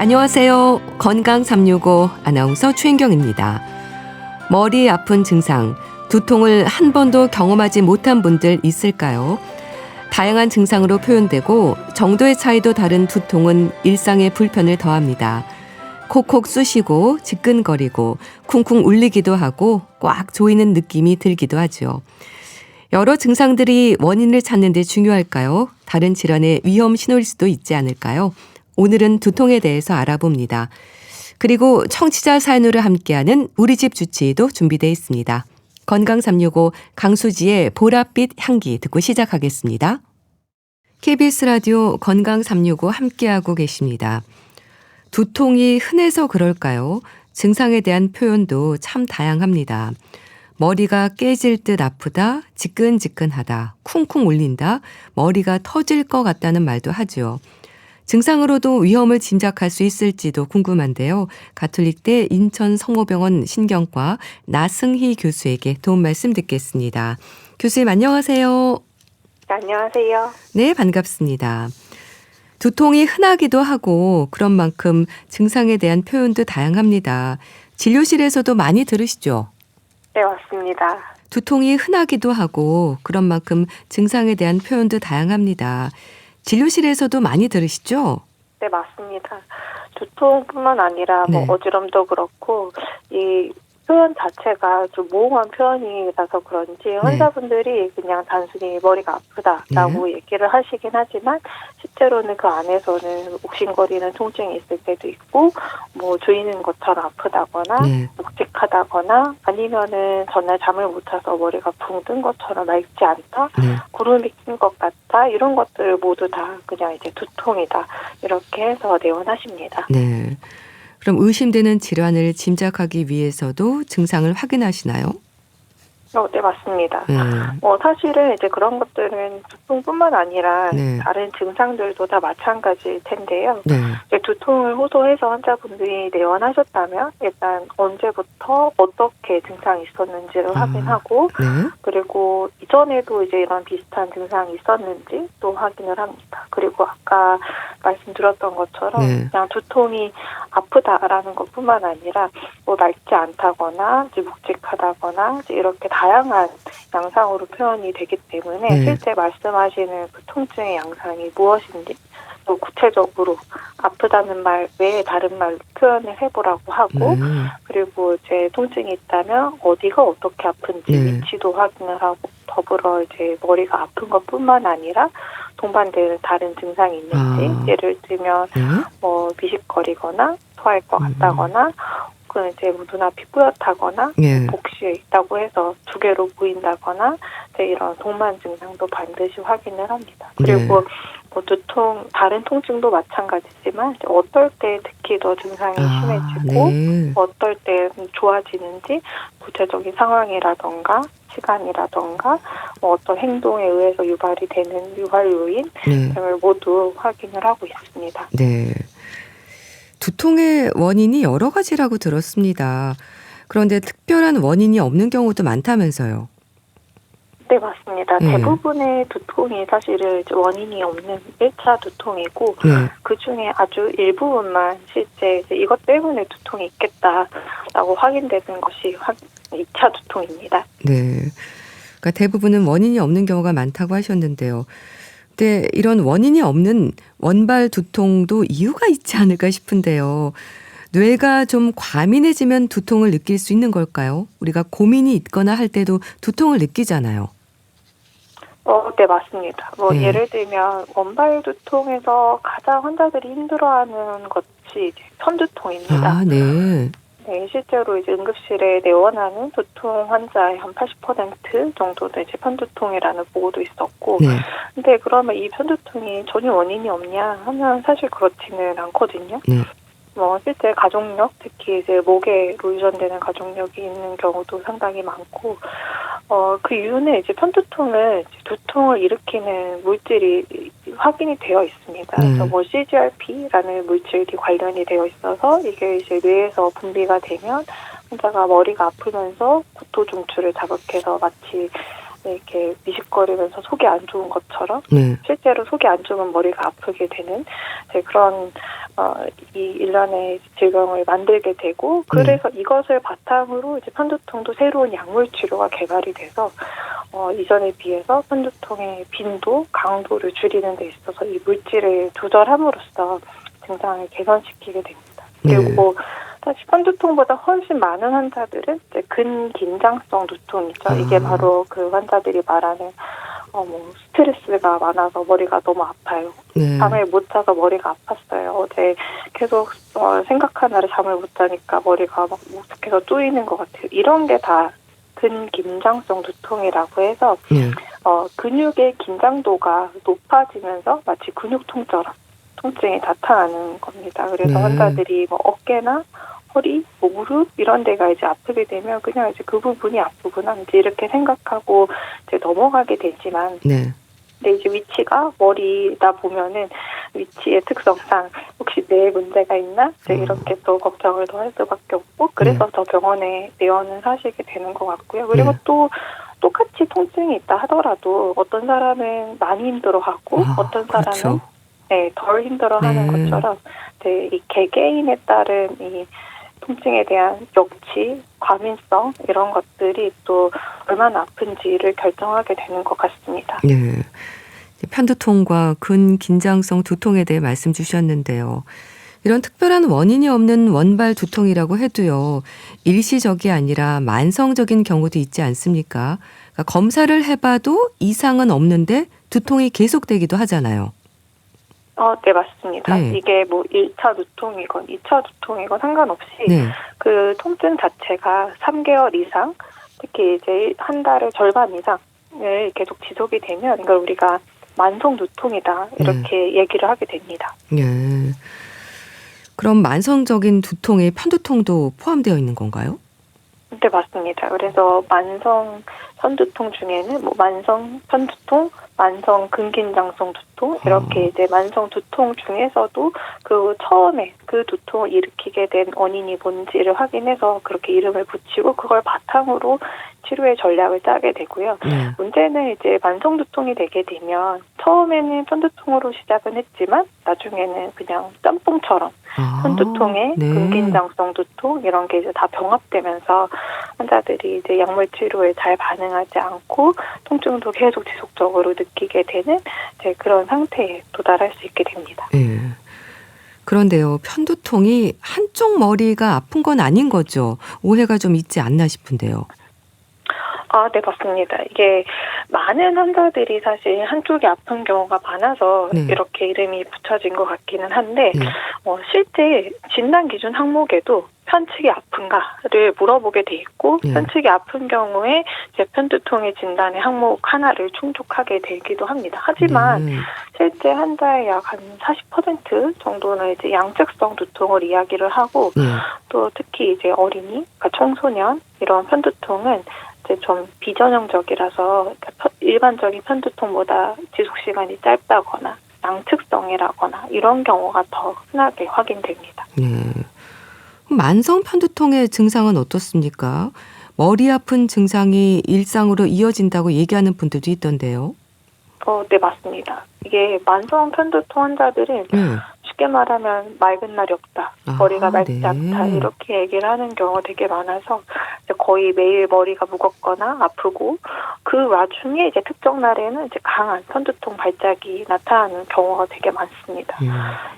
안녕하세요. 건강 365 아나운서 최인경입니다. 머리 아픈 증상, 두통을 한 번도 경험하지 못한 분들 있을까요? 다양한 증상으로 표현되고 정도의 차이도 다른 두통은 일상에 불편을 더합니다. 콕콕 쑤시고 지끈거리고 쿵쿵 울리기도 하고 꽉 조이는 느낌이 들기도 하죠. 여러 증상들이 원인을 찾는 데 중요할까요? 다른 질환의 위험 신호일 수도 있지 않을까요? 오늘은 두통에 대해서 알아봅니다. 그리고 청취자 사연으로 함께하는 우리 집 주치의도 준비되어 있습니다. 건강 365 강수지의 보랏빛 향기 듣고 시작하겠습니다. KBS 라디오 건강 365 함께하고 계십니다. 두통이 흔해서 그럴까요? 증상에 대한 표현도 참 다양합니다. 머리가 깨질 듯 아프다, 지끈지끈하다, 쿵쿵 울린다, 머리가 터질 것 같다는 말도 하죠. 증상으로도 위험을 짐작할 수 있을지도 궁금한데요. 가톨릭대 인천성모병원 신경과 나승희 교수에게 도움 말씀 듣겠습니다. 교수님 안녕하세요. 안녕하세요. 네, 반갑습니다. 두통이 흔하기도 하고 그런 만큼 증상에 대한 표현도 다양합니다. 진료실에서도 많이 들으시죠? 네, 맞습니다. 두통이 흔하기도 하고 그런 만큼 증상에 대한 표현도 다양합니다. 진료실에서도 많이 들으시죠? 네, 맞습니다. 두통뿐만 아니라 네. 어지럼도 그렇고 이 표현 자체가 좀 모호한 표현이라서 그런지 환자분들이 그냥 단순히 머리가 아프다라고 얘기를 하시긴 하지만 실제로는 그 안에서는 욱신거리는 통증이 있을 때도 있고 뭐 조이는 것처럼 아프다거나 묵직하다거나 아니면은 전날 잠을 못 자서 머리가 붕 뜬 것처럼 맑지 않다, 구름이 낀 것 같다 이런 것들 모두 다 그냥 이제 두통이다 이렇게 해서 내원하십니다. 네. 그럼 의심되는 질환을 짐작하기 위해서도 증상을 확인하시나요? 네, 맞습니다. 사실은 이제 그런 것들은 두통뿐만 아니라 다른 증상들도 다 마찬가지일 텐데요. 이제 두통을 호소해서 환자분들이 내원하셨다면 일단 언제부터 어떻게 증상이 있었는지를 확인하고 그리고 이전에도 이제 이런 비슷한 증상이 있었는지 또 확인을 합니다. 그리고 아까 말씀드렸던 것처럼 그냥 두통이 아프다라는 것뿐만 아니라 뭐 맑지 않다거나 이제 묵직하다거나 이제 이렇게 다양한 양상으로 표현이 되기 때문에 실제 말씀하시는 그 통증의 양상이 무엇인지 또 구체적으로 아프다는 말 외에 다른 말로 표현을 해보라고 하고 그리고 이제 통증이 있다면 어디가 어떻게 아픈지 위치도 확인을 하고 더불어 이제 머리가 아픈 것뿐만 아니라 동반되는 다른 증상이 있는지 예를 들면 뭐 비식거리거나 토할 것 같다거나 그 이제 눈앞이 뿌옇다거나 복시에 있다고 해서 두 개로 보인다거나 이런 동반 증상도 반드시 확인을 합니다. 그리고 뭐 두통 다른 통증도 마찬가지지만 어떨 때 특히 더 증상이 심해지고 어떨 때 좋아지는지 구체적인 상황이라던가 시간이라던가 뭐 어떤 행동에 의해서 유발이 되는 유발 요인 등을 모두 확인을 하고 있습니다. 네. 두통의 원인이 여러 가지라고 들었습니다. 그런데 특별한 원인이 없는 경우도 많다면서요? 네, 맞습니다. 대부분의 두통이 사실은 이제 원인이 없는 1차 두통이고 그중에 아주 일부분만 실제 이제 이것 때문에 두통이 있겠다라고 확인되는 것이 2차 두통입니다. 네. 그러니까 대부분은 원인이 없는 경우가 많다고 하셨는데요. 근데 이런 원인이 없는 원발 두통도 이유가 있지 않을까 싶은데요. 뇌가 좀 과민해지면 두통을 느낄 수 있는 걸까요? 우리가 고민이 있거나 할 때도 두통을 느끼잖아요. 네, 맞습니다. 예를 들면 원발 두통에서 가장 환자들이 힘들어하는 것이 이제 편두통입니다. 네, 실제로 이제 응급실에 내원하는 두통 환자의 한 80% 정도는 이제 편두통이라는 보고도 있었고, 근데 그러면 이 편두통이 전혀 원인이 없냐 하면 사실 그렇지는 않거든요. 실제 가족력, 특히 이제 목에로 유전되는 가족력이 있는 경우도 상당히 많고, 그 이유는 이제 편두통은 두통을 일으키는 물질이 확인이 되어 있습니다. 그래서 뭐 CGRP라는 물질이 관련이 되어 있어서 이게 이제 뇌에서 분비가 되면 환자가 머리가 아프면서 구토 중추를 자극해서 마치 이렇게 미식거리면서 속이 안 좋은 것처럼 실제로 속이 안 좋으면 머리가 아프게 되는 그런 이 일련의 질병을 만들게 되고 그래서 이것을 바탕으로 이제 편두통도 새로운 약물 치료가 개발이 돼서 이전에 비해서 편두통의 빈도, 강도를 줄이는 데 있어서 이 물질을 조절함으로써 증상을 개선시키게 됩니다. 그리고 사실 편두통보다 훨씬 많은 환자들은 이제 근긴장성 두통이죠. 이게 바로 그 환자들이 말하는 스트레스가 많아서 머리가 너무 아파요. 잠을 못 자서 머리가 아팠어요. 어제 계속 생각하느라 잠을 못 자니까 머리가 막 계속 쪼이는 것 같아요. 이런 게 다 근긴장성 두통이라고 해서 근육의 긴장도가 높아지면서 마치 근육통처럼 통증이 나타나는 겁니다. 그래서 환자들이 어깨나 허리, 무릎 이런 데가 이제 아프게 되면 그냥 이제 그 부분이 아프구나 이제 이렇게 생각하고 이제 넘어가게 되지만 근데 이제 위치가 머리다 보면은 위치의 특성상 혹시 뇌에 문제가 있나 이제 이렇게 또 걱정을 더 할 수밖에 없고 그래서 더 병원에 내원을 하시게 되는 것 같고요. 그리고 또 똑같이 통증이 있다 하더라도 어떤 사람은 많이 힘들어하고 어떤 사람은 덜 힘들어하는 것처럼 이 개개인에 따른 이 통증에 대한 역치, 과민성 이런 것들이 또 얼마나 아픈지를 결정하게 되는 것 같습니다. 편두통과 근긴장성 두통에 대해 말씀 주셨는데요. 이런 특별한 원인이 없는 원발 두통이라고 해도요. 일시적이 아니라 만성적인 경우도 있지 않습니까? 그러니까 검사를 해봐도 이상은 없는데 두통이 계속되기도 하잖아요. 네, 맞습니다. 이게 1차 두통이건 2차 두통이건 상관없이 그 통증 자체가 3개월 이상, 특히 이제 한 달의 절반 이상을 계속 지속이 되면 이걸 우리가 만성 두통이다 이렇게 얘기를 하게 됩니다. 그럼 만성적인 두통에 편두통도 포함되어 있는 건가요? 네, 맞습니다. 그래서 만성 편두통 중에는 만성 편두통, 만성 근긴장성 두통 이렇게 이제 만성 두통 중에서도 그 처음에 그 두통을 일으키게 된 원인이 뭔지를 확인해서 그렇게 이름을 붙이고 그걸 바탕으로 치료의 전략을 짜게 되고요. 문제는 이제 만성 두통이 되게 되면 처음에는 편두통으로 시작은 했지만 나중에는 그냥 짬뽕처럼 편두통에 근긴장성 두통 이런 게 이제 다 병합되면서 환자들이 이제 약물 치료에 잘 반응하지 않고 통증도 계속 지속적으로 느끼게 되는 그런 상태에 도달할 수 있게 됩니다. 그런데요, 편두통이 한쪽 머리가 아픈 건 아닌 거죠? 오해가 좀 있지 않나 싶은데요. 네, 맞습니다. 이게 많은 환자들이 사실 한쪽이 아픈 경우가 많아서 이렇게 이름이 붙여진 것 같기는 한데 실제 진단 기준 항목에도 편측이 아픈가를 물어보게 돼 있고 편측이 아픈 경우에 이제 편두통의 진단의 항목 하나를 충족하게 되기도 합니다. 하지만 실제 환자의 약 한 40% 정도는 이제 양측성 두통을 이야기를 하고 또 특히 이제 어린이, 그러니까 청소년 이런 편두통은 이제 좀 비전형적이라서 일반적인 편두통보다 지속 시간이 짧다거나 양측성이라거나 이런 경우가 더 흔하게 확인됩니다. 만성 편두통의 증상은 어떻습니까? 머리 아픈 증상이 일상으로 이어진다고 얘기하는 분들도 있던데요. 네, 맞습니다. 이게 만성 편두통 환자들은 쉽게 말하면 맑은 날이 없다, 머리가 맑지 않다 이렇게 얘기를 하는 경우가 되게 많아서 거의 매일 머리가 무겁거나 아프고 그 와중에 이제 특정 날에는 이제 강한 편두통 발작이 나타나는 경우가 되게 많습니다.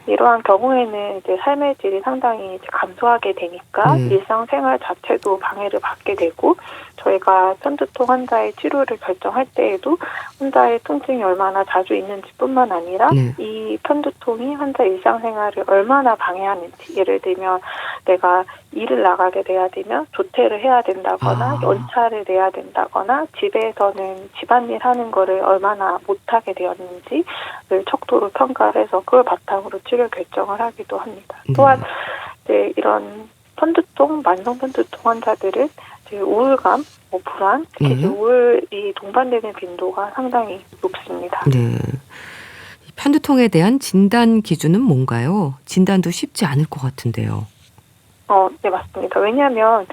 이러한 경우에는 이제 삶의 질이 상당히 이제 감소하게 되니까 일상생활 자체도 방해를 받게 되고 저희가 편두통 환자의 치료를 결정할 때에도 환자의 통증이 얼마나 자주 있는지뿐만 아니라 이 편두통이 환자 일상생활을 얼마나 방해하는지, 예를 들면 내가 일을 나가게 돼야 되면 조퇴를 해야 된다거나 연차를 내야 된다거나 집에서는 집안일 하는 거를 얼마나 못하게 되었는지를 척도로 평가를 해서 그걸 바탕으로 치료 결정을 하기도 합니다. 또한 이제 이런 편두통, 만성 편두통 환자들은 이제 우울감, 불안, 특히 우울이 동반되는 빈도가 상당히 높습니다. 편두통에 대한 진단 기준은 뭔가요? 진단도 쉽지 않을 것 같은데요. 네, 맞습니다. 왜냐하면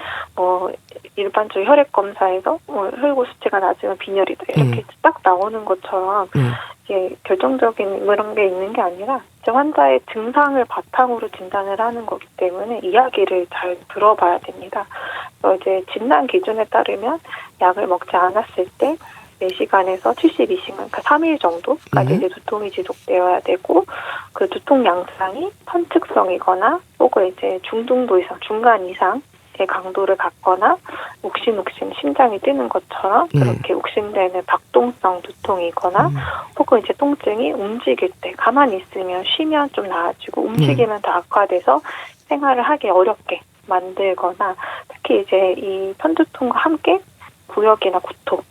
일반적인 혈액 검사에서 혈구 수치가 낮으면 빈혈이다 이렇게 딱 나오는 것처럼 이게 결정적인 그런 게 있는 게 아니라 이제 환자의 증상을 바탕으로 진단을 하는 거기 때문에 이야기를 잘 들어봐야 됩니다. 그래서 이제 진단 기준에 따르면 약을 먹지 않았을 때 4시간에서 72시간, 그러니까 3일 정도까지 이제 두통이 지속되어야 되고, 그 두통 양상이 편측성이거나, 혹은 이제 중등도 이상, 중간 이상의 강도를 갖거나, 욱신욱신 심장이 뛰는 것처럼 그렇게 욱신되는 박동성 두통이거나, 혹은 이제 통증이 움직일 때, 가만히 있으면 쉬면 좀 나아지고, 움직이면 더 악화돼서 생활을 하기 어렵게 만들거나, 특히 이제 이 편두통과 함께 구역이나 구토,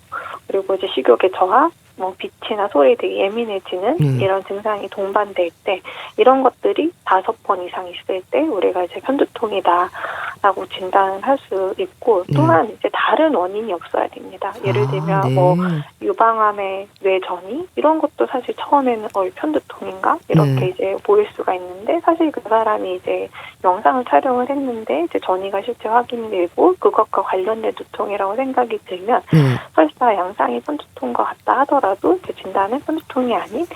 그리고 이제 식욕의 저하, 빛이나 소리 되게 예민해지는 이런 증상이 동반될 때, 이런 것들이 5번 이상 있을 때 우리가 이제 편두통이다라고 진단을 할 수 있고, 또한 이제 다른 원인이 없어야 됩니다. 예를 들면 유방암의 뇌전이 이런 것도 사실 처음에는 편두통인가 이렇게 이제 보일 수가 있는데, 사실 그 사람이 이제 영상을 촬영을 했는데 이제 전이가 실제 확인이 되고 그것과 관련된 두통이라고 생각이 들면 설사 양상이 편두통과 같다 하더라도 제 진단은 편두통이 아닌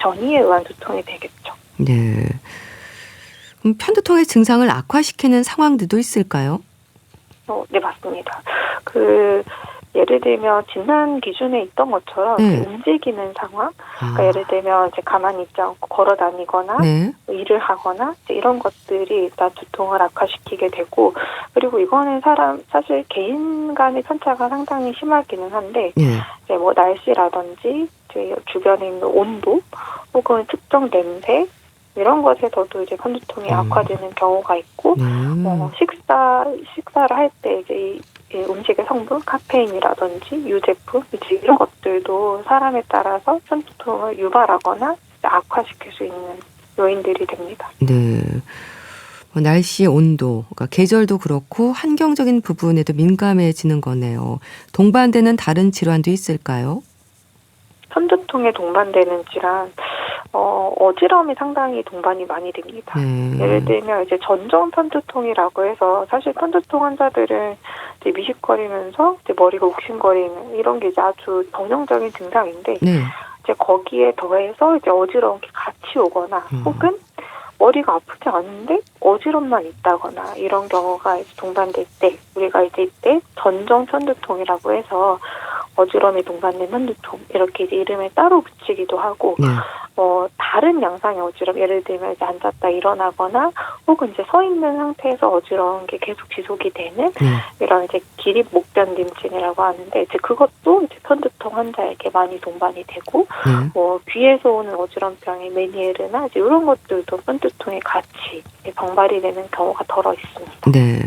전이에 의한 두통이 되겠죠. 네. 그럼 편두통의 증상을 악화시키는 상황들도 있을까요? 네, 맞습니다. 예를 들면 진단 기준에 있던 것처럼 움직이는 상황, 그러니까 예를 들면 이제 가만히 있지 않고 걸어 다니거나 일을 하거나 이런 것들이 일단 두통을 악화시키게 되고, 그리고 이거는 사실 개인 간의 편차가 상당히 심하기는 한데 이제 날씨라든지 이제 주변에 있는 온도 혹은 특정 냄새 이런 것에서도 이제 편두통이 악화되는 경우가 있고, 식사를 할 때 이제 음식의 성분, 카페인이라든지 유제품, 이제 이런 것들도 사람에 따라서 편두통을 유발하거나 악화시킬 수 있는 요인들이 됩니다. 네. 날씨, 온도, 그러니까 계절도 그렇고 환경적인 부분에도 민감해지는 거네요. 동반되는 다른 질환도 있을까요? 편두통에 동반되는 질환, 어지럼이 상당히 동반이 많이 됩니다. 예를 들면 이제 전정 편두통이라고 해서, 사실 편두통 환자들은 이제 미식거리면서 이제 머리가 욱신거리는 이런 게 이제 아주 전형적인 증상인데, 이제 거기에 더해서 이제 어지러운 게 같이 오거나, 혹은 머리가 아프지 않은데 어지럼만 있다거나 이런 경우가 이제 동반될 때, 우리가 이제 이때 전정 편두통이라고 해서 어지럼이 동반된 편두통 이렇게 이제 이름을 따로 붙이기도 하고, 다른 양상의 어지럼, 예를 들면 이제 앉았다 일어나거나 혹은 이제 서 있는 상태에서 어지러운 게 계속 지속이 되는 이런 이제 기립목변림증이라고 하는데, 이제 그것도 이제 편두통 환자에게 많이 동반이 되고, 귀에서 오는 어지럼병의 메니에르나 이제 이런 것들도 편두통에 같이 병발이 되는 경우가 덜어 있습니다. 네.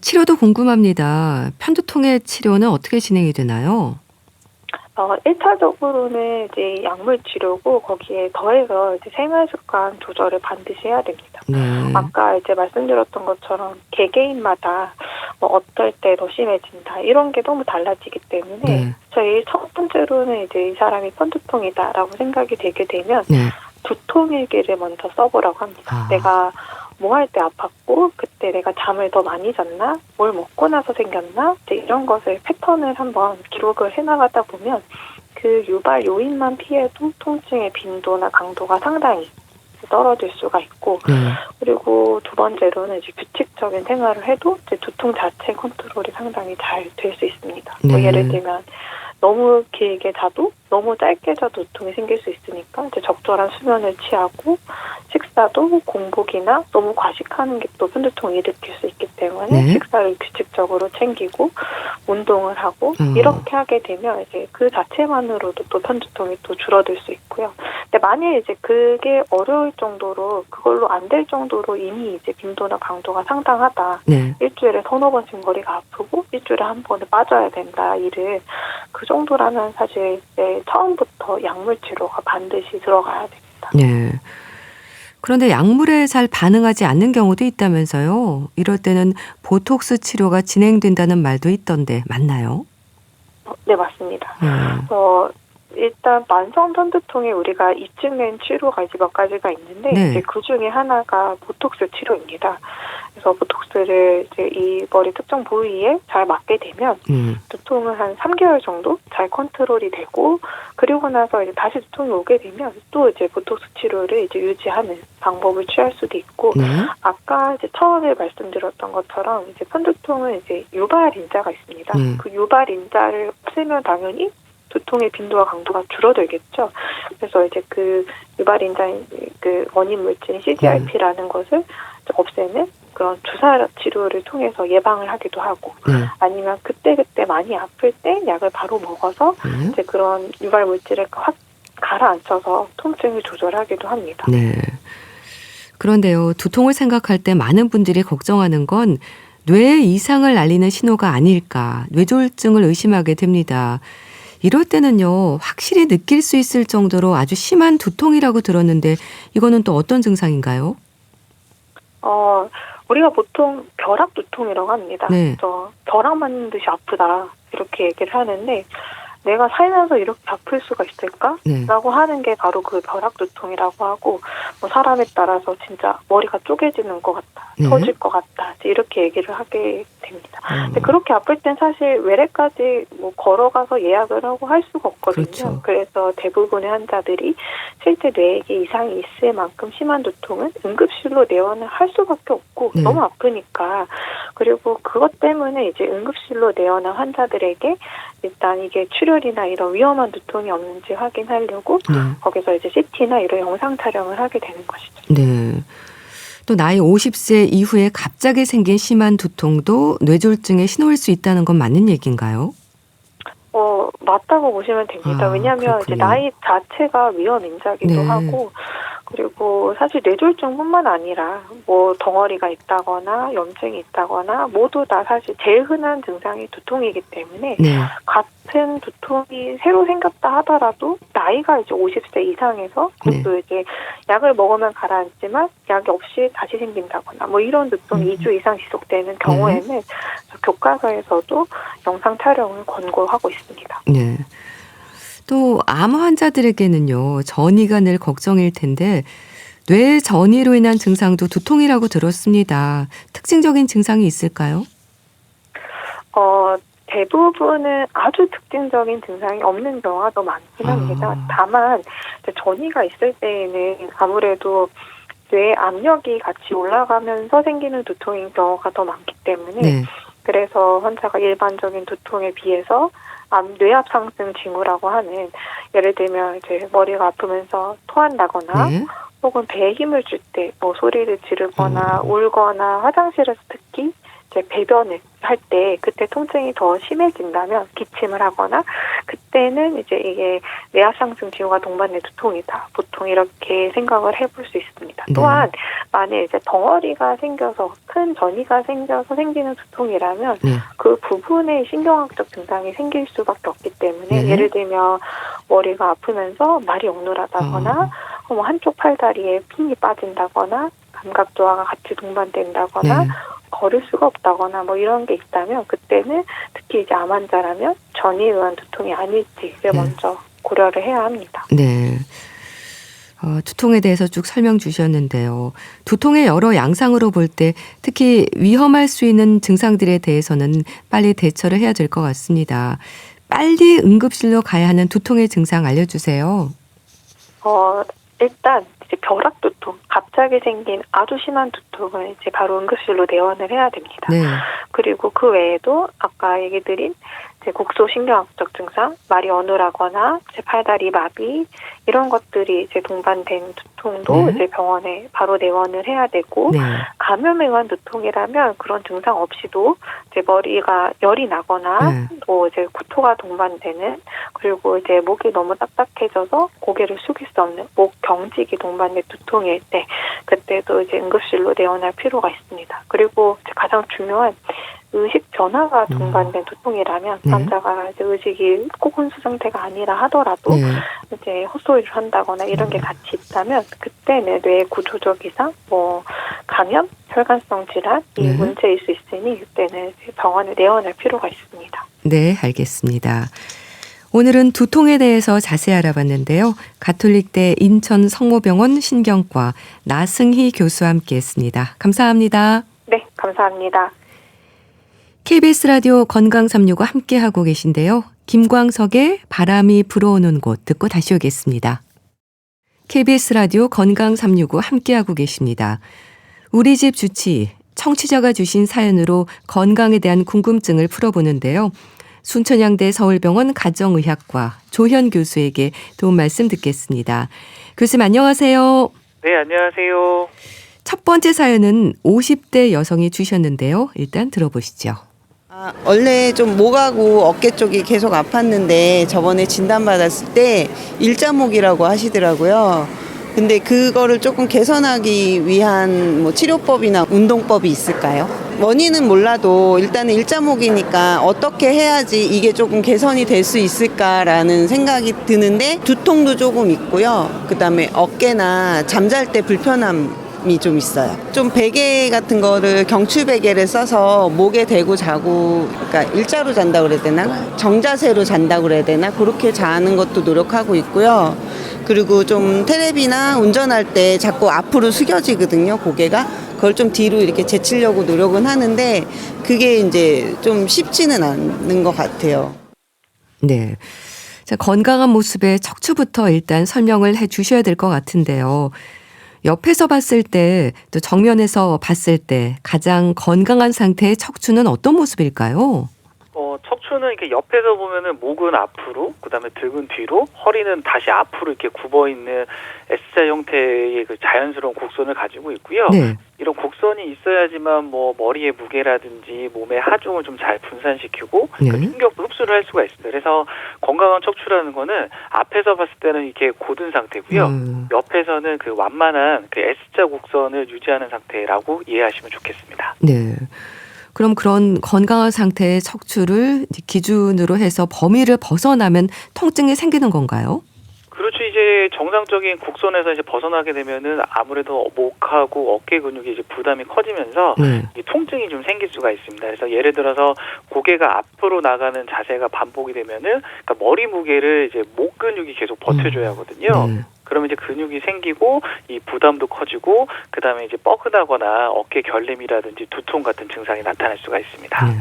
치료도 궁금합니다. 편두통의 치료는 어떻게 진행이 되나요? 1차적으로는 이제 약물 치료고, 거기에 더해서 이제 생활 습관 조절을 반드시 해야 됩니다. 아까 이제 말씀드렸던 것처럼 개개인마다 어떨 때 더 심해진다 이런 게 너무 달라지기 때문에 저희 첫 번째로는 이제 이 사람이 편두통이다라고 생각이 되게 되면 두통일기를 먼저 써보라고 합니다. 내가 뭐 할 때 아팠고, 그때 내가 잠을 더 많이 잤나, 뭘 먹고 나서 생겼나, 이제 이런 것을 패턴을 한번 기록을 해나가다 보면 그 유발 요인만 피해도 통증의 빈도나 강도가 상당히 떨어질 수가 있고, 그리고 두 번째로는 이제 규칙적인 생활을 해도 이제 두통 자체 컨트롤이 상당히 잘 될 수 있습니다. 예를 들면 너무 길게 자도, 너무 짧게 자도 두통이 생길 수 있으니까 이제 적절한 수면을 취하고, 식사도 공복이나 너무 과식하는 게 또 편두통을 일으킬 수 있기 때문에 식사를 규칙적으로 챙기고 운동을 하고 이렇게 하게 되면 이제 그 자체만으로도 또 편두통이 또 줄어들 수 있고요. 근데 만약에 이제 그게 어려울 정도로, 그걸로 안 될 정도로 이미 이제 빈도나 강도가 상당하다. 일주일에 3-4번 머리가 아프고 일주일에 한 번은 빠져야 된다. 그 정도라면 사실 처음부터 약물 치료가 반드시 들어가야 됩니다. 그런데 약물에 잘 반응하지 않는 경우도 있다면서요. 이럴 때는 보톡스 치료가 진행된다는 말도 있던데 맞나요? 네, 맞습니다. 일단 만성 편두통에 우리가 입증된 치료가 이제 몇 가지가 있는데 네. 이제 그 중에 하나가 보톡스 치료입니다. 그래서 보톡스를 이제 이 머리 특정 부위에 잘 맞게 되면 두통은 한 3개월 정도 잘 컨트롤이 되고, 그리고 나서 이제 다시 두통이 오게 되면 또 이제 보톡스 치료를 이제 유지하는 방법을 취할 수도 있고, 아까 이제 처음에 말씀드렸던 것처럼 이제 편두통은 이제 유발 인자가 있습니다. 그 유발 인자를 없애면 당연히 두통의 빈도와 강도가 줄어들겠죠. 그래서 이제 그 유발 인자인 그 원인 물질인 CGRP라는 것을 없애는 그런 주사 치료를 통해서 예방을 하기도 하고, 아니면 그때그때 많이 아플 때 약을 바로 먹어서 이제 그런 유발 물질을 확 가라앉혀서 통증을 조절하기도 합니다. 네. 그런데요, 두통을 생각할 때 많은 분들이 걱정하는 건 뇌 이상을 알리는 신호가 아닐까, 뇌졸중을 의심하게 됩니다. 이럴 때는요, 확실히 느낄 수 있을 정도로 아주 심한 두통이라고 들었는데 이거는 또 어떤 증상인가요? 우리가 보통 벼락 두통이라고 합니다. 네. 그래서 벼락 맞는 듯이 아프다 이렇게 얘기를 하는데, 내가 살면서 이렇게 아플 수가 있을까? 네. 라고 하는 게 바로 그 벼락 두통이라고 하고, 뭐 사람에 따라서 진짜 머리가 쪼개지는 것 같다, 터질 것 같다, 이렇게 얘기를 하게 됩니다. 근데 그렇게 아플 땐 사실 외래까지 뭐 걸어가서 예약을 하고 할 수가 없거든요. 그렇죠. 그래서 대부분의 환자들이 실제 뇌에 이상이 있을 만큼 심한 두통은 응급실로 내원을 할 수밖에 없고, 너무 아프니까. 그리고 그것 때문에 이제 응급실로 내원한 환자들에게 일단 이게 출혈이나 이런 위험한 두통이 없는지 확인하려고 거기서 이제 CT나 이런 영상 촬영을 하게 되는 것이죠. 네. 또 나이 50세 이후에 갑자기 생긴 심한 두통도 뇌졸중의 신호일 수 있다는 건 맞는 얘기인가요? 맞다고 보시면 됩니다. 왜냐하면 이제 나이 자체가 위험 인자기도 하고, 그리고 사실 뇌졸중뿐만 아니라 뭐 덩어리가 있다거나 염증이 있다거나 모두 다 사실 제일 흔한 증상이 두통이기 때문에 같은 두통이 새로 생겼다 하더라도 나이가 이제 50세 이상에서 그것도 이제 약을 먹으면 가라앉지만 약이 없이 다시 생긴다거나 뭐 이런 두통이 2주 이상 지속되는 경우에는 교과서에서도 영상 촬영을 권고하고 있습니다. 네. 또 암 환자들에게는요, 전이가 늘 걱정일 텐데 뇌 전이로 인한 증상도 두통이라고 들었습니다. 특징적인 증상이 있을까요? 대부분은 아주 특징적인 증상이 없는 경우가 더 많긴 합니다. 다만 전이가 있을 때에는 아무래도 뇌 압력이 같이 올라가면서 생기는 두통인 경우가 더 많기 때문에 그래서 환자가 일반적인 두통에 비해서 뇌압 상승 징후라고 하는, 예를 들면 이제 머리가 아프면서 토한다거나 혹은 배에 힘을 줄 때 뭐 소리를 지르거나 울거나 화장실에서 특히 이제 배변을 할 때 그때 통증이 더 심해진다면 기침을 하거나, 그때는 이제 이게 뇌압 상승 징후가 동반된 두통이다, 보통 이렇게 생각을 해볼 수 있습니다. 또한 만약 이제 덩어리가 생겨서 큰 전이가 생겨서 생기는 두통이라면 그 부분에 신경학적 증상이 생길 수밖에 없기 때문에 예를 들면 머리가 아프면서 말이 억눌하다거나 뭐 한쪽 팔다리에 핀이 빠진다거나 감각 저하가 같이 동반된다거나 걸을 수가 없다거나 뭐 이런 게 있다면 그때는 특히 이제 암 환자라면 전이에 의한 두통이 아닐지를 먼저 고려를 해야 합니다. 네. 두통에 대해서 쭉 설명 주셨는데요. 두통의 여러 양상으로 볼 때 특히 위험할 수 있는 증상들에 대해서는 빨리 대처를 해야 될 것 같습니다. 빨리 응급실로 가야 하는 두통의 증상 알려주세요. 일단 이제 벼락 두통, 갑자기 생긴 아주 심한 두통은 이제 바로 응급실로 내원을 해야 됩니다. 그리고 그 외에도 아까 얘기 드린 이제 국소신경학적 증상, 말이 어눌하거나 이제 팔다리 마비 이런 것들이 이제 동반된 두통도 이제 병원에 바로 내원을 해야 되고, 감염에 의한 두통이라면 그런 증상 없이도 이제 머리가 열이 나거나 또 이제 구토가 동반되는, 그리고 이제 목이 너무 딱딱해져서 고개를 숙일 수 없는 목 경직이 동반된 두통일 때 그때도 이제 응급실로 내원할 필요가 있습니다. 그리고 이제 가장 중요한 의식 변화가 동반된 두통이라면 환자가 이제 의식이 꼭 혼수 상태가 아니라 하더라도 이제 헛소리를 한다거나 이런 게 같이 있다면 그때는 뇌 구조적 이상, 뭐 감염, 혈관성 질환이 문제일 수 있으니 그때는 병원에 내원할 필요가 있습니다. 네, 알겠습니다. 오늘은 두통에 대해서 자세히 알아봤는데요. 가톨릭대 인천 성모병원 신경과 나승희 교수와 함께했습니다. 감사합니다. 네, 감사합니다. KBS 라디오 건강 365 함께하고 계신데요. 김광석의 바람이 불어오는 곳 듣고 다시 오겠습니다. KBS 라디오 건강 365 함께하고 계십니다. 우리 집 주치, 청취자가 주신 사연으로 건강에 대한 궁금증을 풀어보는데요. 순천향대 서울병원 가정의학과 조현 교수에게 도움 말씀 듣겠습니다. 교수님 안녕하세요. 네, 안녕하세요. 첫 번째 사연은 50대 여성이 주셨는데요. 일단 들어보시죠. 원래 좀 목하고 어깨 쪽이 계속 아팠는데 저번에 진단받았을 때 일자목이라고 하시더라고요. 근데 그거를 조금 개선하기 위한 뭐 치료법이나 운동법이 있을까요? 원인은 몰라도 일단은 일자목이니까 어떻게 해야지 이게 조금 개선이 될 수 있을까라는 생각이 드는데 두통도 조금 있고요. 그다음에 어깨나 잠잘 때 불편함이 좀 있어요. 좀 베개 같은 거를 경추 베개를 써서 목에 대고 자고, 그러니까 일자로 잔다고 그래야 되나? 정자세로 잔다고 그래야 되나? 그렇게 자는 것도 노력하고 있고요. 그리고 좀 테레비나 운전할 때 자꾸 앞으로 숙여지거든요, 고개가. 그걸 좀 뒤로 이렇게 제치려고 노력은 하는데 그게 이제 좀 쉽지는 않는 것 같아요. 네. 자, 건강한 모습의 척추부터 일단 설명을 해 주셔야 될 것 같은데요. 옆에서 봤을 때 또 정면에서 봤을 때 가장 건강한 상태의 척추는 어떤 모습일까요? 척추는 이렇게 옆에서 보면은 목은 앞으로, 그다음에 등은 뒤로, 허리는 다시 앞으로 이렇게 굽어 있는 S자 형태의 그 자연스러운 곡선을 가지고 있고요. 네. 이런 곡선이 있어야지만 뭐 머리의 무게라든지 몸의 하중을 좀 잘 분산시키고 네. 그 충격도 흡수를 할 수가 있습니다. 그래서 건강한 척추라는 거는 앞에서 봤을 때는 이렇게 곧은 상태고요. 옆에서는 그 완만한 그 S자 곡선을 유지하는 상태라고 이해하시면 좋겠습니다. 네. 그럼 그런 건강한 상태의 척추를 기준으로 해서 범위를 벗어나면 통증이 생기는 건가요? 그렇죠. 이제 정상적인 곡선에서 이제 벗어나게 되면은 아무래도 목하고 어깨 근육이 이제 부담이 커지면서 이 통증이 좀 생길 수가 있습니다. 그래서 예를 들어서 고개가 앞으로 나가는 자세가 반복이 되면은, 그러니까 머리 무게를 이제 목 근육이 계속 버텨줘야 하거든요. 그러면 이제 근육이 생기고 이 부담도 커지고 그다음에 이제 뻐근하거나 어깨 결림이라든지 두통 같은 증상이 나타날 수가 있습니다. 네.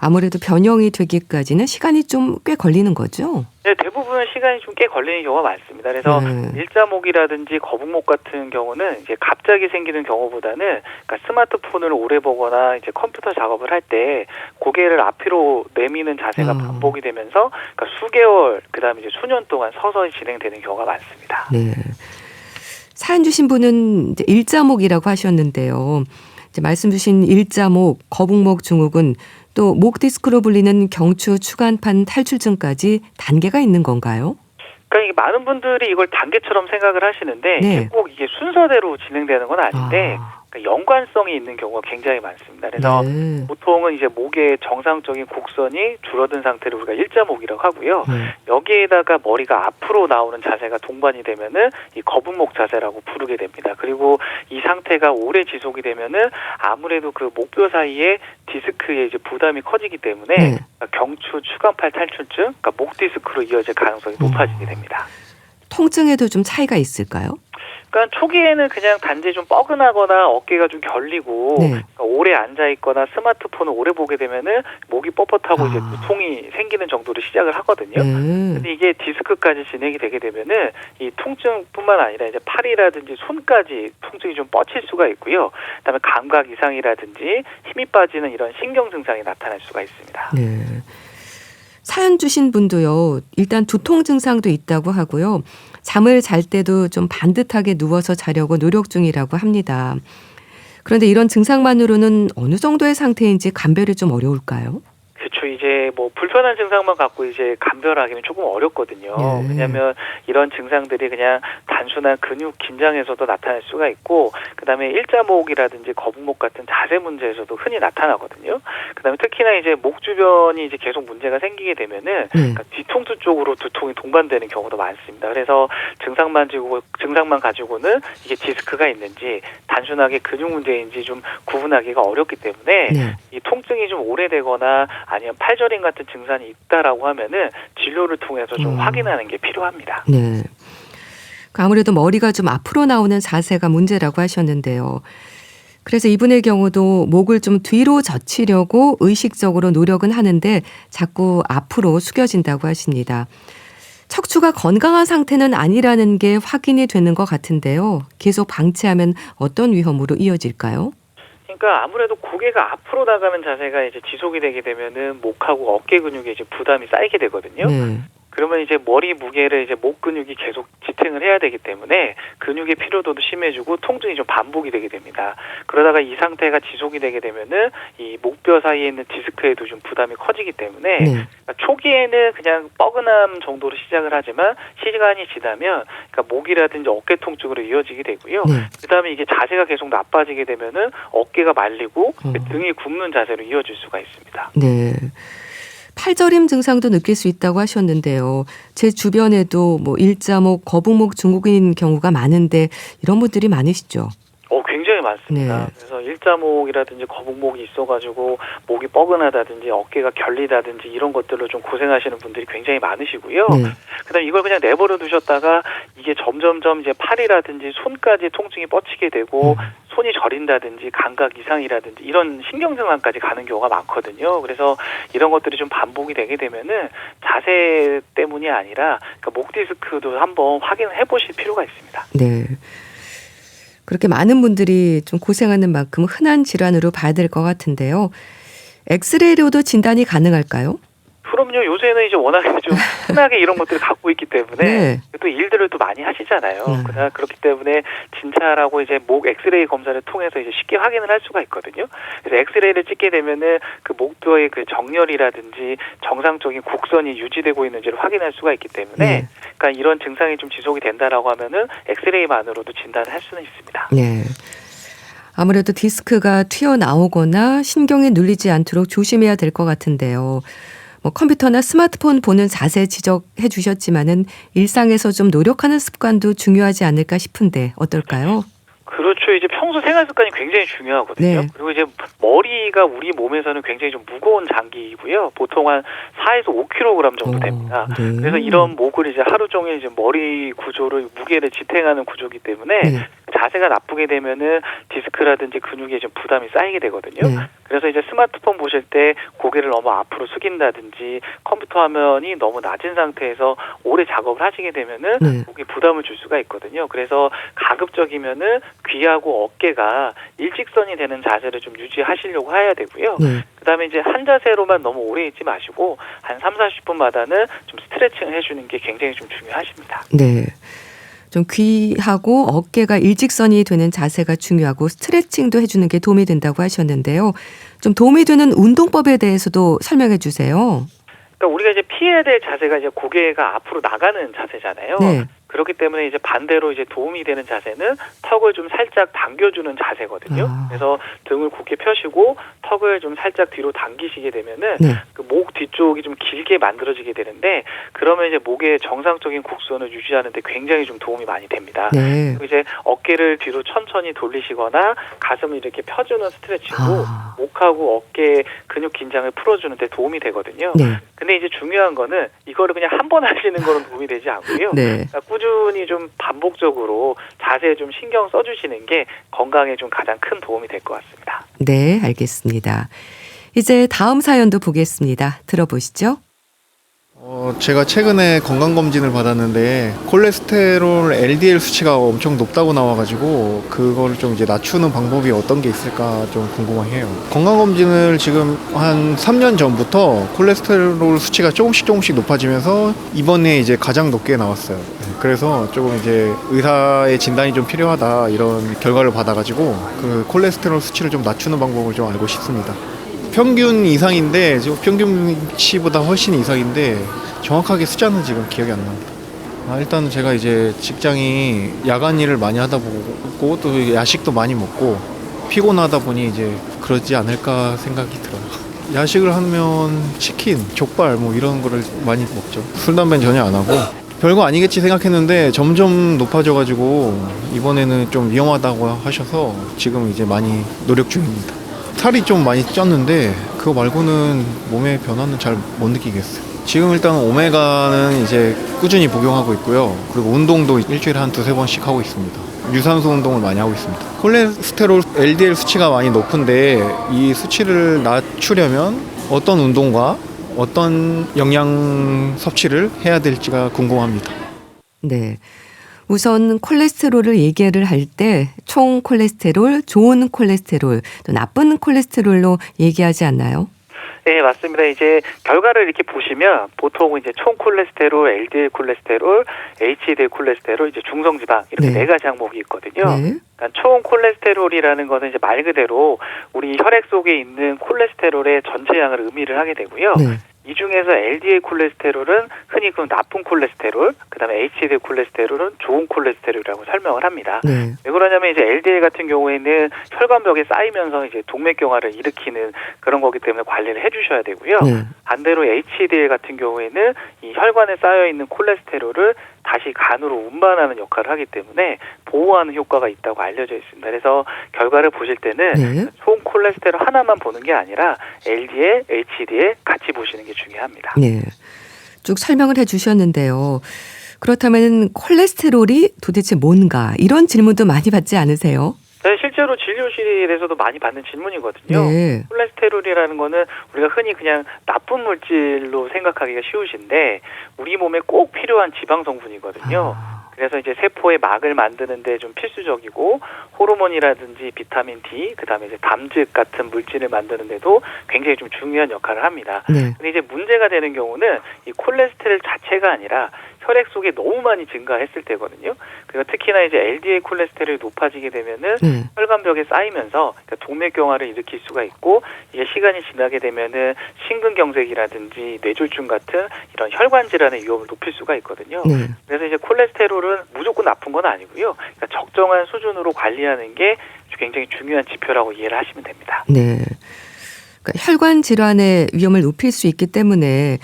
아무래도 변형이 되기까지는 시간이 좀 꽤 걸리는 거죠? 네, 대부분 시간이 좀 꽤 걸리는 경우가 많습니다. 그래서 일자목이라든지 거북목 같은 경우는 이제 갑자기 생기는 경우보다는, 그러니까 스마트폰을 오래 보거나 이제 컴퓨터 작업을 할 때 고개를 앞으로 내미는 자세가 반복이 되면서 그러니까 수개월, 그다음에 이제 수년 동안 서서히 진행되는 경우가 많습니다. 네. 사연 주신 분은 이제 일자목이라고 하셨는데요. 이제 말씀 주신 일자목, 거북목 증후군, 또 목 디스크로 불리는 경추 추간판 탈출증까지 단계가 있는 건가요? 그러니까 이게 많은 분들이 이걸 단계처럼 생각을 하시는데 이게 꼭 이게 순서대로 진행되는 건 아닌데 그러니까 연관성이 있는 경우가 굉장히 많습니다. 그래서 보통은 이제 목의 정상적인 곡선이 줄어든 상태를 우리가 일자목이라고 하고요. 여기에다가 머리가 앞으로 나오는 자세가 동반이 되면은 이 거북목 자세라고 부르게 됩니다. 그리고 이 상태가 오래 지속이 되면은 아무래도 그 목뼈 사이에 디스크에 이제 부담이 커지기 때문에 그러니까 경추 추간팔 탈출증, 그러니까 목 디스크로 이어질 가능성이 높아지게 됩니다. 통증에도 좀 차이가 있을까요? 그러니까 초기에는 그냥 단지 좀 뻐근하거나 어깨가 좀 결리고 그러니까 오래 앉아 있거나 스마트폰을 오래 보게 되면은 목이 뻣뻣하고 이제 두통이 생기는 정도로 시작을 하거든요. 근데 이게 디스크까지 진행이 되게 되면은 이 통증뿐만 아니라 이제 팔이라든지 손까지 통증이 좀 뻗칠 수가 있고요. 그다음에 감각 이상이라든지 힘이 빠지는 이런 신경 증상이 나타날 수가 있습니다. 네. 사연 주신 분도요. 일단 두통 증상도 있다고 하고요. 잠을 잘 때도 좀 반듯하게 누워서 자려고 노력 중이라고 합니다. 그런데 이런 증상만으로는 어느 정도의 상태인지 감별이 좀 어려울까요? 그렇죠. 이제 뭐 불편한 증상만 갖고 이제 감별하기는 조금 어렵거든요. 왜냐하면 이런 증상들이 그냥 단순한 근육 긴장에서도 나타날 수가 있고, 그다음에 일자목이라든지 거북목 같은 자세 문제에서도 흔히 나타나거든요. 그다음에 특히나 이제 목 주변이 이제 계속 문제가 생기게 되면은 그러니까 뒤통수 쪽으로 두통이 동반되는 경우도 많습니다. 그래서 증상만 가지고는 이게 디스크가 있는지 단순하게 근육 문제인지 좀 구분하기가 어렵기 때문에 이 통증이 좀 오래되거나 아니면 아니면 팔저림 같은 증상이 있다라고 하면은 진료를 통해서 좀 확인하는 게 필요합니다. 네. 아무래도 머리가 좀 앞으로 나오는 자세가 문제라고 하셨는데요. 그래서 이분의 경우도 목을 좀 뒤로 젖히려고 의식적으로 노력은 하는데 자꾸 앞으로 숙여진다고 하십니다. 척추가 건강한 상태는 아니라는 게 확인이 되는 것 같은데요. 계속 방치하면 어떤 위험으로 이어질까요? 그러니까 아무래도 고개가 앞으로 나가는 자세가 이제 지속이 되게 되면은 목하고 어깨 근육에 이제 부담이 쌓이게 되거든요. 네. 그러면 이제 머리 무게를 이제 목 근육이 계속 지탱을 해야 되기 때문에 근육의 피로도도 심해지고 통증이 좀 반복이 되게 됩니다. 그러다가 이 상태가 지속이 되게 되면은 이 목뼈 사이에 있는 디스크에도 좀 부담이 커지기 때문에 그러니까 초기에는 그냥 뻐근함 정도로 시작을 하지만 시간이 지나면 그러니까 목이라든지 어깨 통증으로 이어지게 되고요. 그다음에 이게 자세가 계속 나빠지게 되면은 어깨가 말리고 등이 굽는 자세로 이어질 수가 있습니다. 네. 팔저림 증상도 느낄 수 있다고 하셨는데요. 제 주변에도 뭐 일자목, 거북목 증후군인 경우가 많은데 이런 분들이 많으시죠? 굉장히 많습니다. 네. 그래서 일자목이라든지 거북목이 있어가지고 목이 뻐근하다든지 어깨가 결리다든지 이런 것들로 좀 고생하시는 분들이 굉장히 많으시고요. 그다음에 이걸 그냥 내버려 두셨다가 이게 점점점 이제 팔이라든지 손까지 통증이 뻗치게 되고 손이 저린다든지 감각 이상이라든지 이런 신경증상까지 가는 경우가 많거든요. 그래서 이런 것들이 좀 반복이 되게 되면은 자세 때문이 아니라 그러니까 목 디스크도 한번 확인을 해보실 필요가 있습니다. 네. 그렇게 많은 분들이 좀 고생하는 만큼 흔한 질환으로 봐야 될 것 같은데요. 엑스레이로도 진단이 가능할까요? 그럼요. 요새는 이제 워낙에 좀 흔하게 이런 것들을 갖고 있기 때문에 또 일들을 또 많이 하시잖아요. 그렇기 때문에 진찰하고 이제 목 엑스레이 검사를 통해서 이제 쉽게 확인을 할 수가 있거든요. 그래서 엑스레이를 찍게 되면은 그 목뼈의 그 정렬이라든지 정상적인 곡선이 유지되고 있는지를 확인할 수가 있기 때문에 그러니까 이런 증상이 좀 지속이 된다라고 하면은 엑스레이만으로도 진단을 할 수는 있습니다. 네. 아무래도 디스크가 튀어나오거나 신경에 눌리지 않도록 조심해야 될 것 같은데요. 뭐 컴퓨터나 스마트폰 보는 자세 지적해 주셨지만은 일상에서 좀 노력하는 습관도 중요하지 않을까 싶은데 어떨까요? 그렇죠. 이제 평소 생활 습관이 굉장히 중요하거든요. 그리고 이제 머리가 우리 몸에서는 굉장히 좀 무거운 장기이고요. 보통 한 4에서 5kg 정도 됩니다. 그래서 이런 목을 이제 하루 종일 이제 머리 구조를 무게를 지탱하는 구조이기 때문에 자세가 나쁘게 되면은 디스크라든지 근육에 좀 부담이 쌓이게 되거든요. 그래서 이제 스마트폰 보실 때 고개를 너무 앞으로 숙인다든지 컴퓨터 화면이 너무 낮은 상태에서 오래 작업을 하시게 되면은 목에 부담을 줄 수가 있거든요. 그래서 가급적이면은 귀하고 어깨가 일직선이 되는 자세를 좀 유지하시려고 해야 되고요. 그다음에 이제 한 자세로만 너무 오래 있지 마시고 한 30-40분마다는 좀 스트레칭을 해주는 게 굉장히 좀 중요하십니다. 네. 좀 귀하고 어깨가 일직선이 되는 자세가 중요하고 스트레칭도 해주는 게 도움이 된다고 하셨는데요. 좀 도움이 되는 운동법에 대해서도 설명해 주세요. 그러니까 우리가 이제 피해야 될 자세가 이제 고개가 앞으로 나가는 자세잖아요. 그렇기 때문에 이제 반대로 이제 도움이 되는 자세는 턱을 좀 살짝 당겨주는 자세거든요. 그래서 등을 곧게 펴시고 턱을 좀 살짝 뒤로 당기시게 되면은 그 목 뒤쪽이 좀 길게 만들어지게 되는데 그러면 이제 목의 정상적인 곡선을 유지하는데 굉장히 좀 도움이 많이 됩니다. 그리고 이제 어깨를 뒤로 천천히 돌리시거나 가슴을 이렇게 펴주는 스트레칭도 목하고 어깨 근육 긴장을 풀어주는데 도움이 되거든요. 근데 이제 중요한 거는 이거를 그냥 한 번 하시는 거는 도움이 되지 않고요. 그러니까 꾸준히 좀 반복적으로 자세에 좀 신경 써주시는 게 건강에 좀 가장 큰 도움이 될 것 같습니다. 네, 알겠습니다. 이제 다음 사연도 보겠습니다. 들어보시죠. 제가 최근에 건강검진을 받았는데 콜레스테롤 LDL 수치가 엄청 높다고 나와가지고 그걸 좀 이제 낮추는 방법이 어떤 게 있을까 좀 궁금해요. 건강검진을 지금 한 3년 전부터 콜레스테롤 수치가 조금씩 높아지면서 이번에 이제 가장 높게 나왔어요. 그래서 조금 이제 의사의 진단이 좀 필요하다 이런 결과를 받아가지고 그 콜레스테롤 수치를 좀 낮추는 방법을 좀 알고 싶습니다. 평균 이상인데 평균치보다 훨씬 이상인데 정확하게 숫자는 지금 기억이 안 납니다. 일단 제가 이제 직장이 야간 일을 많이 하다 보고 또 야식도 많이 먹고 피곤하다 보니 이제 그러지 않을까 생각이 들어요. 야식을 하면 치킨, 족발 뭐 이런 거를 많이 먹죠. 술, 담배는 전혀 안 하고 별거 아니겠지 생각했는데 점점 높아져가지고 이번에는 좀 위험하다고 하셔서 지금 이제 많이 노력 중입니다. 살이 좀 많이 쪘는데 그거 말고는 몸의 변화는 잘 못 느끼겠어요. 지금 일단 오메가는 이제 꾸준히 복용하고 있고요. 그리고 운동도 일주일에 한 두세 번씩 하고 있습니다. 유산소 운동을 많이 하고 있습니다. 콜레스테롤 LDL 수치가 많이 높은데 이 수치를 낮추려면 어떤 운동과 어떤 영양 섭취를 해야 될지가 궁금합니다. 네. 우선 콜레스테롤을 얘기를 할 때 총 콜레스테롤, 좋은 콜레스테롤, 또 나쁜 콜레스테롤로 얘기하지 않나요? 네, 맞습니다. 이제 결과를 이렇게 보시면 보통 이제 총 콜레스테롤, LDL 콜레스테롤, HDL 콜레스테롤, 이제 중성지방 이렇게 네 가지 항목이 있거든요. 네. 그러니까 총 콜레스테롤이라는 것은 이제 말 그대로 우리 혈액 속에 있는 콜레스테롤의 전체 양을 의미를 하게 되고요. 네. 이 중에서 LDL 콜레스테롤은 흔히 그 나쁜 콜레스테롤, 그다음에 HDL 콜레스테롤은 좋은 콜레스테롤이라고 설명을 합니다. 네. 왜 그러냐면 이제 LDL 같은 경우에는 혈관벽에 쌓이면서 이제 동맥경화를 일으키는 그런 거기 때문에 관리를 해주셔야 되고요. 네. 반대로 HDL 같은 경우에는 이 혈관에 쌓여 있는 콜레스테롤을 다시 간으로 운반하는 역할을 하기 때문에 보호하는 효과가 있다고 알려져 있습니다. 그래서 결과를 보실 때는 네. 총 콜레스테롤 하나만 보는 게 아니라 LDL, HDL 같이 보시는 게 중요합니다. 네, 쭉 설명을 해주셨는데요. 그렇다면 콜레스테롤이 도대체 뭔가 이런 질문도 많이 받지 않으세요? 네, 실제로 진료실에서도 많이 받는 질문이거든요. 네. 콜레스테롤이라는 거는 우리가 흔히 그냥 나쁜 물질로 생각하기가 쉬우신데 우리 몸에 꼭 필요한 지방 성분이거든요. 그래서 이제 세포의 막을 만드는데 좀 필수적이고 호르몬이라든지 비타민 D, 그다음에 이제 담즙 같은 물질을 만드는데도 굉장히 좀 중요한 역할을 합니다. 네. 근데 이제 문제가 되는 경우는 이 콜레스테롤 자체가 아니라 혈액 속에 너무 많이 증가했을 때거든요. 그리고 특히나 이제 LDL 콜레스테롤이 높아지게 되면은 혈관벽에 쌓이면서 그러니까 동맥경화를 일으킬 수가 있고 이게 시간이 지나게 되면은 심근경색이라든지 뇌졸중 같은 이런 혈관 질환의 위험을 높일 수가 있거든요. 그래서 이제 콜레스테롤은 무조건 나쁜 건 아니고요. 그러니까 적정한 수준으로 관리하는 게 굉장히 중요한 지표라고 이해를 하시면 됩니다. 네. 그러니까 혈관 질환의 위험을 높일 수 있기 때문에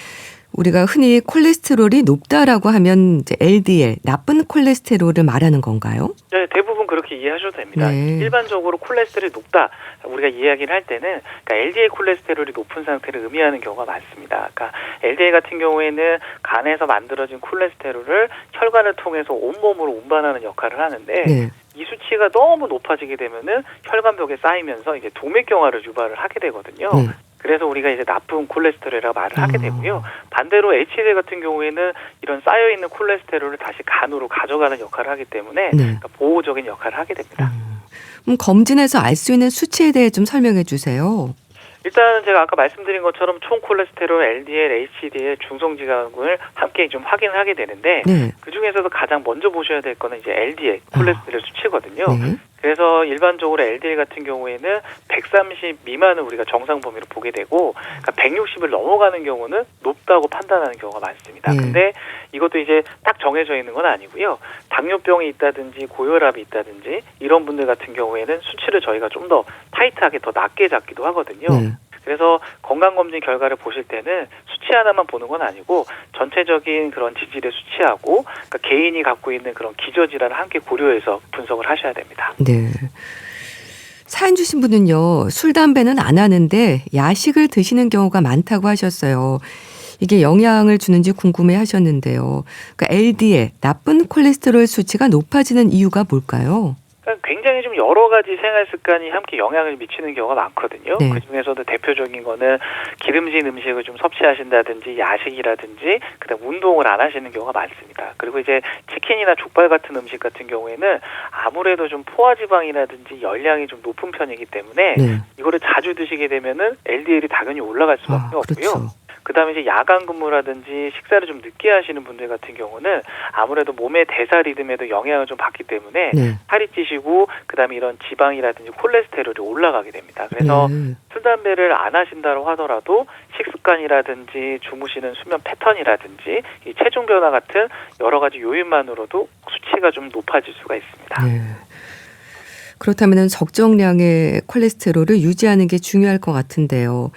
우리가 흔히 콜레스테롤이 높다라고 하면 이제 LDL, 나쁜 콜레스테롤을 말하는 건가요? 네, 대부분 그렇게 이해하셔도 됩니다. 네. 일반적으로 콜레스테롤이 높다 우리가 이야기를 할 때는 그러니까 LDL 콜레스테롤이 높은 상태를 의미하는 경우가 많습니다. 그러니까 LDL 같은 경우에는 간에서 만들어진 콜레스테롤을 혈관을 통해서 온몸으로 운반하는 역할을 하는데 네. 이 수치가 너무 높아지게 되면은 혈관벽에 쌓이면서 이제 동맥경화를 유발을 하게 되거든요. 그래서 우리가 이제 나쁜 콜레스테롤이라고 말을 하게 되고요. 반대로 HDL 같은 경우에는 이런 쌓여있는 콜레스테롤을 다시 간으로 가져가는 역할을 하기 때문에 그러니까 보호적인 역할을 하게 됩니다. 검진에서 알 수 있는 수치에 대해 좀 설명해 주세요. 일단 제가 아까 말씀드린 것처럼 총 콜레스테롤, LDL, HDL, 중성지방을 함께 좀 확인을 하게 되는데 네. 그 중에서도 가장 먼저 보셔야 될 거는 이제 LDL 콜레스테롤 수치거든요. 네. 그래서 일반적으로 LDL 같은 경우에는 130 미만을 우리가 정상 범위로 보게 되고 그러니까 160을 넘어가는 경우는 높다고 판단하는 경우가 많습니다. 근데 이것도 이제 딱 정해져 있는 건 아니고요. 당뇨병이 있다든지 고혈압이 있다든지 이런 분들 같은 경우에는 수치를 저희가 좀 더 타이트하게 더 낮게 잡기도 하거든요. 그래서 건강검진 결과를 보실 때는 수치 하나만 보는 건 아니고 전체적인 그런 지질의 수치하고 그러니까 개인이 갖고 있는 그런 기저질환을 함께 고려해서 분석을 하셔야 됩니다. 네. 사연 주신 분은요. 술, 담배는 안 하는데 야식을 드시는 경우가 많다고 하셨어요. 이게 영향을 주는지 궁금해 하셨는데요. 그러니까 LDL, 나쁜 콜레스테롤 수치가 높아지는 이유가 뭘까요? 굉장히 좀 여러 가지 생활 습관이 함께 영향을 미치는 경우가 많거든요. 네. 그중에서도 대표적인 거는 기름진 음식을 좀 섭취하신다든지 야식이라든지 그다음 운동을 안 하시는 경우가 많습니다. 그리고 이제 치킨이나 족발 같은 음식 같은 경우에는 아무래도 좀 포화지방이라든지 열량이 좀 높은 편이기 때문에 네. 이거를 자주 드시게 되면은 LDL이 당연히 올라갈 수밖에 없고요. 그렇죠. 그다음에 이제 야간 근무라든지 식사를 좀 늦게 하시는 분들 같은 경우는 아무래도 몸의 대사 리듬에도 영향을 좀 받기 때문에 살이 찌시고 그다음에 이런 지방이라든지 콜레스테롤이 올라가게 됩니다. 그래서 술, 담배를 안 하신다고 하더라도 식습관이라든지 주무시는 수면 패턴이라든지 이 체중 변화 같은 여러 가지 요인만으로도 수치가 좀 높아질 수가 있습니다. 네. 그렇다면 적정량의 콜레스테롤을 유지하는 게 중요할 것 같은데요.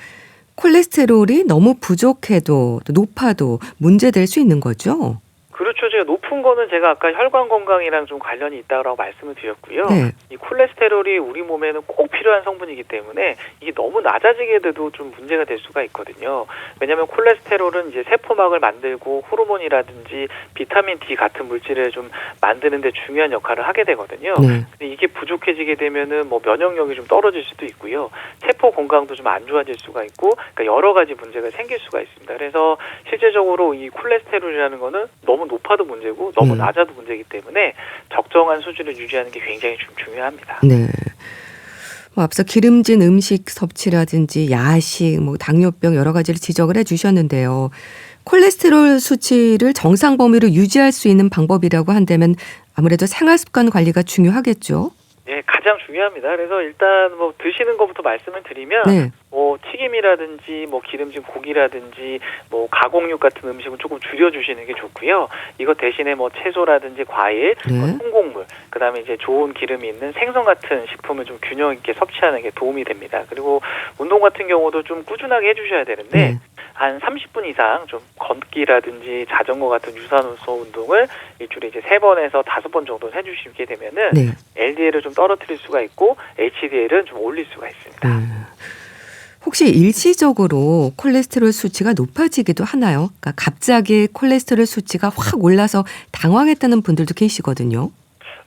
콜레스테롤이 너무 부족해도 높아도 문제될 수 있는 거죠? 그렇죠. 그렇죠. 제가 높은 거는 제가 아까 혈관 건강이랑 좀 관련이 있다고 말씀을 드렸고요. 네. 이 콜레스테롤이 우리 몸에는 꼭 필요한 성분이기 때문에 이게 너무 낮아지게 돼도 좀 문제가 될 수가 있거든요. 왜냐하면 콜레스테롤은 이제 세포막을 만들고 호르몬이라든지 비타민 D 같은 물질을 좀 만드는 데 중요한 역할을 하게 되거든요. 네. 근데 이게 부족해지게 되면은 뭐 면역력이 좀 떨어질 수도 있고요. 세포 건강도 좀 안 좋아질 수가 있고, 그러니까 여러 가지 문제가 생길 수가 있습니다. 그래서 실제적으로 이 콜레스테롤이라는 거는 너무 높아도 문제고 너무 낮아도 문제이기 때문에 적정한 수준을 유지하는 게 굉장히 좀 중요합니다. 네. 뭐 앞서 기름진 음식 섭취라든지 야식, 뭐 당뇨병 여러 가지를 지적을 해주셨는데요. 콜레스테롤 수치를 정상 범위로 유지할 수 있는 방법이라고 한다면 아무래도 생활습관 관리가 중요하겠죠. 네, 가장 중요합니다. 그래서 일단 뭐 드시는 것부터 말씀을 드리면 네. 뭐 튀김이라든지 뭐 기름진 고기라든지 뭐 가공육 같은 음식은 조금 줄여주시는 게 좋고요. 이거 대신에 뭐 채소라든지 과일, 네. 통곡물, 그다음에 이제 좋은 기름이 있는 생선 같은 식품을 좀 균형 있게 섭취하는 게 도움이 됩니다. 그리고 운동 같은 경우도 좀 꾸준하게 해주셔야 되는데 네. 한 30분 이상 좀 걷기라든지 자전거 같은 유산소 운동을 일주일에 이제 3번에서 5번 정도 해주시게 되면은 네. LDL을 좀 떨어뜨릴 수가 있고 HDL은 좀 올릴 수가 있습니다. 혹시 일시적으로 콜레스테롤 수치가 높아지기도 하나요? 그러니까 갑자기 콜레스테롤 수치가 확 올라서 당황했다는 분들도 계시거든요.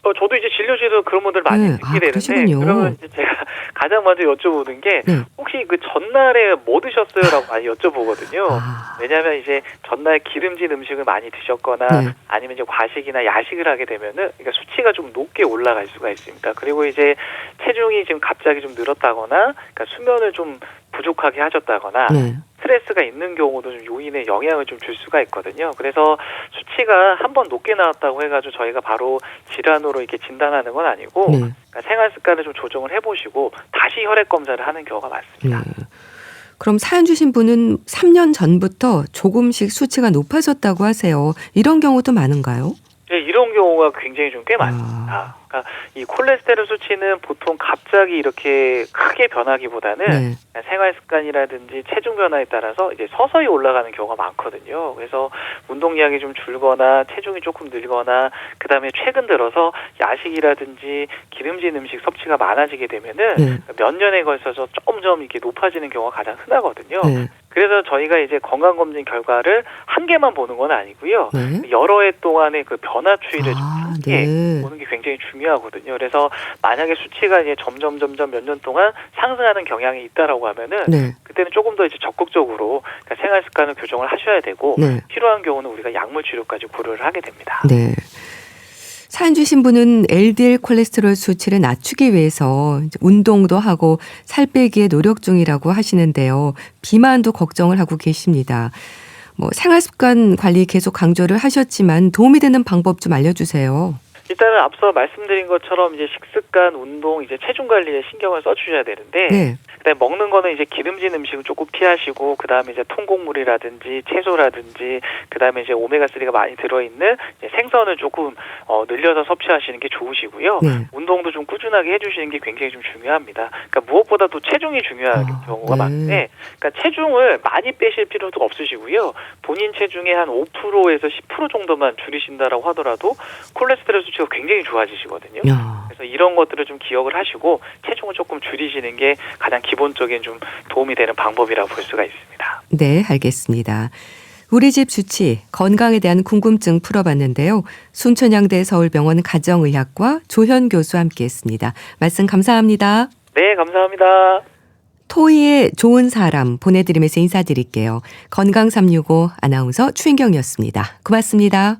저도 이제 진료실에서 그런 분들 많이 네. 듣게 되는데 그러시군요. 그러면 이제 제가 가장 먼저 여쭤보는 게 네. 혹시 그 전날에 뭐 드셨어요?라고 많이 여쭤보거든요. 아. 왜냐하면 이제 전날 기름진 음식을 많이 드셨거나 네. 아니면 이제 과식이나 야식을 하게 되면은 그러니까 수치가 좀 높게 올라갈 수가 있습니다. 그리고 이제 체중이 지금 갑자기 좀 늘었다거나, 그러니까 수면을 좀 부족하게 하셨다거나. 네. 스트레스가 있는 경우도 좀 요인에 영향을 좀 줄 수가 있거든요. 그래서 수치가 한번 높게 나왔다고 해가지고 저희가 바로 질환으로 이렇게 진단하는 건 아니고 네. 그러니까 생활 습관을 좀 조정을 해보시고 다시 혈액 검사를 하는 경우가 많습니다. 네. 그럼 사연 주신 분은 3년 전부터 조금씩 수치가 높아졌다고 하세요. 이런 경우도 많은가요? 네, 이런 경우가 굉장히 좀 꽤 많습니다. 그러니까 이 콜레스테롤 수치는 보통 갑자기 이렇게 크게 변하기보다는 네. 생활 습관이라든지 체중 변화에 따라서 이제 서서히 올라가는 경우가 많거든요. 그래서 운동량이 좀 줄거나 체중이 조금 늘거나 그다음에 최근 들어서 야식이라든지 기름진 음식 섭취가 많아지게 되면은 네. 몇 년에 걸쳐서 점점 이렇게 높아지는 경우가 가장 흔하거든요. 네. 그래서 저희가 이제 건강검진 결과를 한 개만 보는 건 아니고요. 네. 여러 해 동안의 그 변화 추이를 좀 아, 함께 네. 보는 게 굉장히 중요하거든요. 그래서 만약에 수치가 이제 점점 몇 년 동안 상승하는 경향이 있다라고 하면은 네. 그때는 조금 더 이제 적극적으로 그러니까 생활 습관을 교정을 하셔야 되고 네. 필요한 경우는 우리가 약물 치료까지 고려를 하게 됩니다. 네. 사연 주신 분은 LDL 콜레스테롤 수치를 낮추기 위해서 이제 운동도 하고 살 빼기에 노력 중이라고 하시는데요. 비만도 걱정을 하고 계십니다. 뭐 생활습관 관리 계속 강조를 하셨지만 도움이 되는 방법 좀 알려주세요. 일단은 앞서 말씀드린 것처럼 이제 식습관, 운동, 이제 체중 관리에 신경을 써주셔야 되는데, 네. 그다음에 먹는 거는 이제 기름진 음식은 조금 피하시고, 그다음에 이제 통곡물이라든지 채소라든지, 그다음에 이제 오메가3가 많이 들어있는 이제 생선을 조금 늘려서 섭취하시는 게 좋으시고요. 네. 운동도 좀 꾸준하게 해주시는 게 굉장히 좀 중요합니다. 그러니까 무엇보다도 체중이 중요한 경우가 네. 많은데, 그러니까 체중을 많이 빼실 필요도 없으시고요. 본인 체중의 한 5%에서 10% 정도만 줄이신다라고 하더라도 콜레스테롤 수치가 굉장히 좋아지시거든요. 야. 그래서 이런 것들을 좀 기억을 하시고 체중을 조금 줄이시는 게 가장 기본적인 좀 도움이 되는 방법이라고 볼 수가 있습니다. 네, 알겠습니다. 우리 집 주치 건강에 대한 궁금증 풀어봤는데요. 순천향대 서울병원 가정의학과 조현 교수와 함께했습니다. 말씀 감사합니다. 네, 감사합니다. 토이의 좋은 사람 보내드리면서 인사드릴게요. 건강365 아나운서 추인경이었습니다. 고맙습니다.